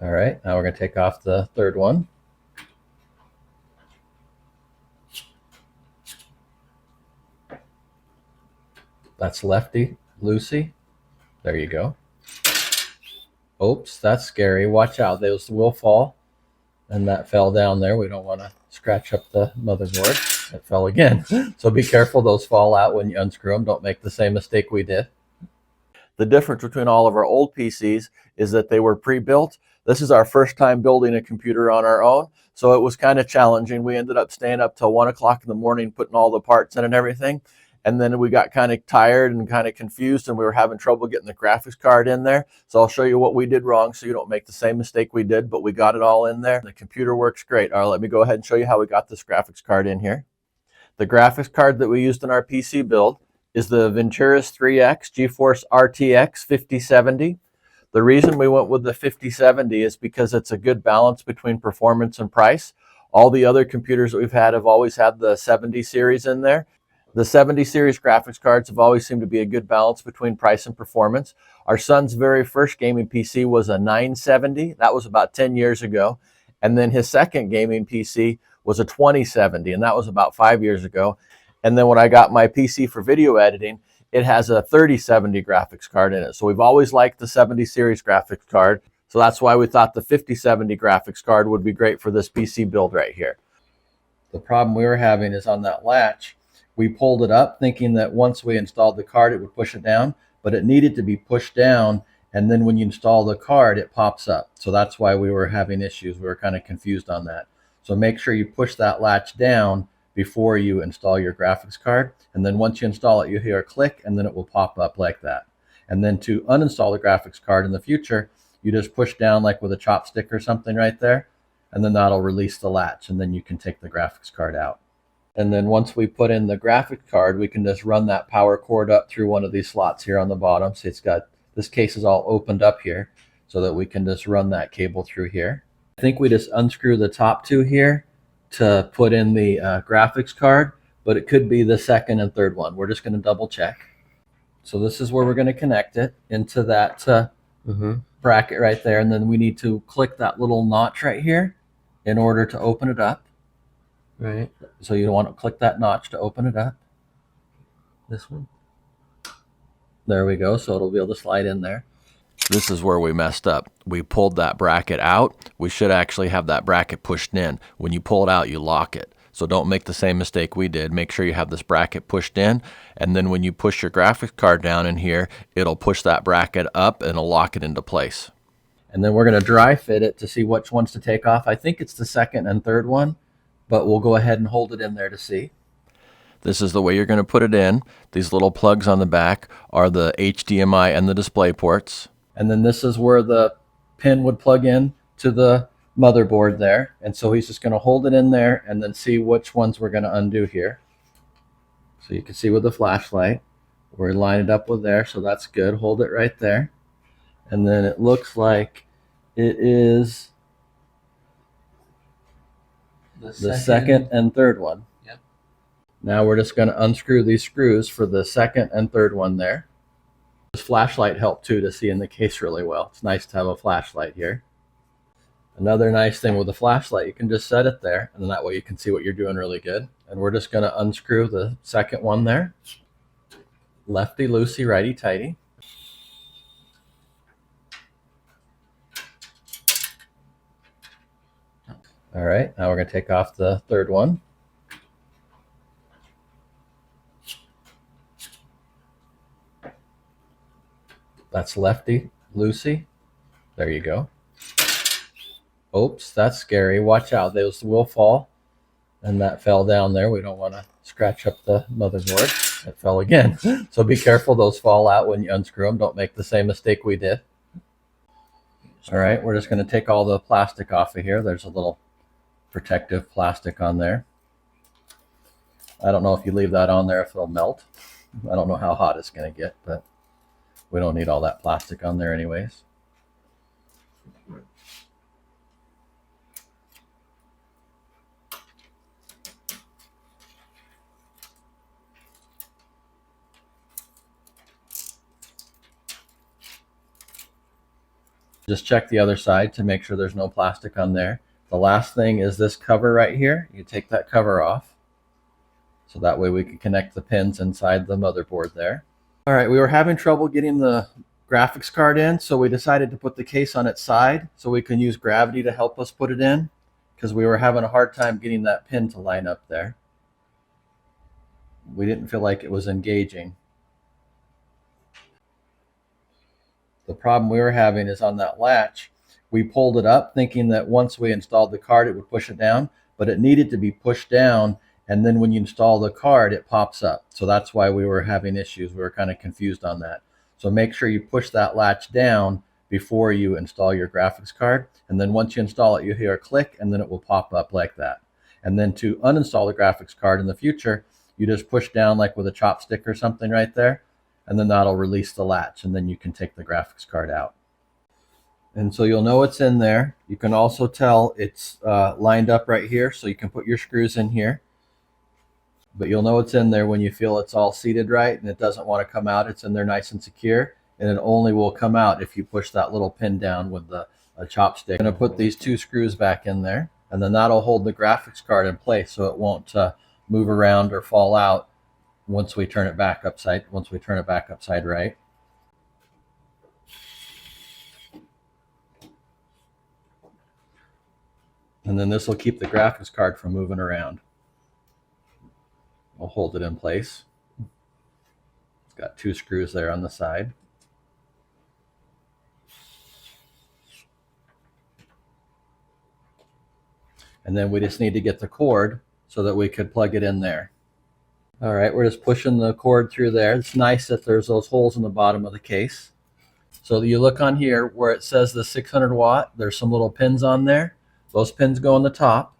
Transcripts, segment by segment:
All right, now we're going to take off the third one. That's lefty, loosey. There you go. Oops, that's scary. Watch out, those will fall. And that fell down there. We don't want to scratch up the motherboard. It fell again. So be careful, those fall out when you unscrew them. Don't make the same mistake we did. The difference between all of our old PCs is that they were pre-built. This is our first time building a computer on our own, so it was kind of challenging. We ended up staying up till 1 o'clock in the morning putting all the parts in and everything. And then we got kind of tired and kind of confused, and we were having trouble getting the graphics card in there. So I'll show you what we did wrong so you don't make the same mistake we did, but we got it all in there. The computer works great. All right, let me go ahead and show you how we got this graphics card in here. The graphics card that we used in our PC build is the Ventus 3X GeForce RTX 5070. The reason we went with the 5070 is because it's a good balance between performance and price. All the other computers that we've had have always had the 70 series in there. The 70 series graphics cards have always seemed to be a good balance between price and performance. Our son's very first gaming PC was a 970. That was about 10 years ago. And then his second gaming PC was a 2070, and that was about 5 years ago. And then when I got my PC for video editing, it has a 3070 graphics card in it. So we've always liked the 70 series graphics card. So that's why we thought the 5070 graphics card would be great for this PC build right here. The problem we were having is on that latch, we pulled it up thinking that once we installed the card, it would push it down, but it needed to be pushed down. And then when you install the card, it pops up. So that's why we were having issues. We were kind of confused on that. So make sure you push that latch down before you install your graphics card. And then once you install it, you hear a click and then it will pop up like that. And then to uninstall the graphics card in the future, you just push down like with a chopstick or something right there, and then that'll release the latch, and then you can take the graphics card out. And then once we put in the graphics card, we can just run that power cord up through one of these slots here on the bottom. So it's got, this case is all opened up here so that we can just run that cable through here. I think we just unscrew the top two here to put in the graphics card, but it could be the second and third one. We're just going to double check. So this is where we're going to connect it into that bracket right there. And then we need to click that little notch right here in order to open it up. Right. So you want to click that notch to open it up. This one. There we go. So it'll be able to slide in there. This is where we messed up. We pulled that bracket out. We should actually have that bracket pushed in. When you pull it out, you lock it. So don't make the same mistake we did. Make sure you have this bracket pushed in. And then when you push your graphics card down in here, it'll push that bracket up and it'll lock it into place. And then we're going to dry fit it to see which ones to take off. I think it's the second and third one, but we'll go ahead and hold it in there to see. This is the way you're going to put it in. These little plugs on the back are the HDMI and the display ports. And then this is where the pin would plug in to the motherboard there. And so he's just going to hold it in there and then see which ones we're going to undo here. So you can see with the flashlight, we're line it up with there. So that's good. Hold it right there. And then it looks like it is the second and third one. Yep. Now we're just going to unscrew these screws for the second and third one there. This flashlight helped too to see in the case really well. It's nice to have a flashlight here. Another nice thing with the flashlight, you can just set it there, and then that way you can see what you're doing really good. And we're just going to unscrew the second one there. Lefty loosey, righty tighty. All right, now we're going to take off the third one. That's lefty loosey. There you go. Oops, that's scary. Watch out, those will fall. And that fell down there. We don't want to scratch up the motherboard. It fell again. So be careful, those fall out when you unscrew them. Don't make the same mistake we did. All right, we're just going to take all the plastic off of here. There's a little protective plastic on there. I don't know if you leave that on there if it'll melt. I don't know how hot it's going to get, but we don't need all that plastic on there anyways. Just check the other side to make sure there's no plastic on there. The last thing is this cover right here. You take that cover off. So that way we can connect the pins inside the motherboard there. All right, we were having trouble getting the graphics card in, so we decided to put the case on its side so we can use gravity to help us put it in, because we were having a hard time getting that pin to line up there. We didn't feel like it was engaging. The problem we were having is on that latch, we pulled it up thinking that once we installed the card, it would push it down, but it needed to be pushed down. And then when you install the card, it pops up. So that's why we were having issues. We were kind of confused on that. So make sure you push that latch down before you install your graphics card. And then once you install it, you hear a click and then it will pop up like that. And then to uninstall the graphics card in the future, you just push down like with a chopstick or something right there. And then that'll release the latch and then you can take the graphics card out. And so you'll know it's in there. You can also tell it's lined up right here. So you can put your screws in here. But you'll know it's in there when you feel it's all seated right and it doesn't want to come out. It's in there nice and secure, and it only will come out if you push that little pin down with a chopstick. I'm going to put these 2 screws back in there, and then that'll hold the graphics card in place so it won't move around or fall out once we turn it back upside right. And then this will keep the graphics card from moving around. We'll hold it in place. It's got 2 screws there on the side. And then we just need to get the cord so that we could plug it in there. All right, we're just pushing the cord through there. It's nice that there's those holes in the bottom of the case. So you look on here where it says the 600 watt, there's some little pins on there. Those pins go on the top.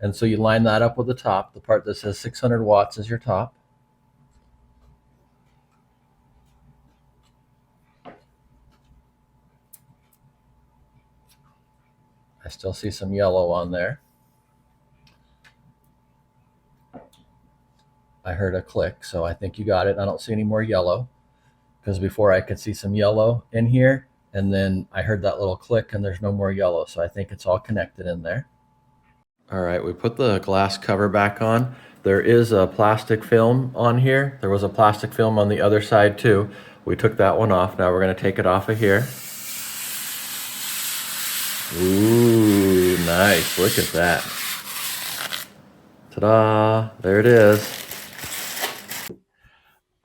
And so you line that up with the top. The part that says 600 watts is your top. I still see some yellow on there. I heard a click, so I think you got it. I don't see any more yellow, because before I could see some yellow in here, and then I heard that little click and there's no more yellow. So I think it's all connected in there. All right, we put the glass cover back on. There is a plastic film on here. There was a plastic film on the other side too. We took that one off. Now we're going to take it off of here. Ooh, nice. Look at that. Ta-da. There it is.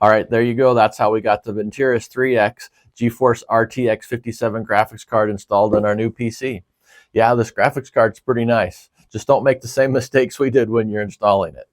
All right, there you go. That's how we got the Ventus 3X GeForce RTX 57 graphics card installed in our new PC. Yeah, this graphics card's pretty nice. Just don't make the same mistakes we did when you're installing it.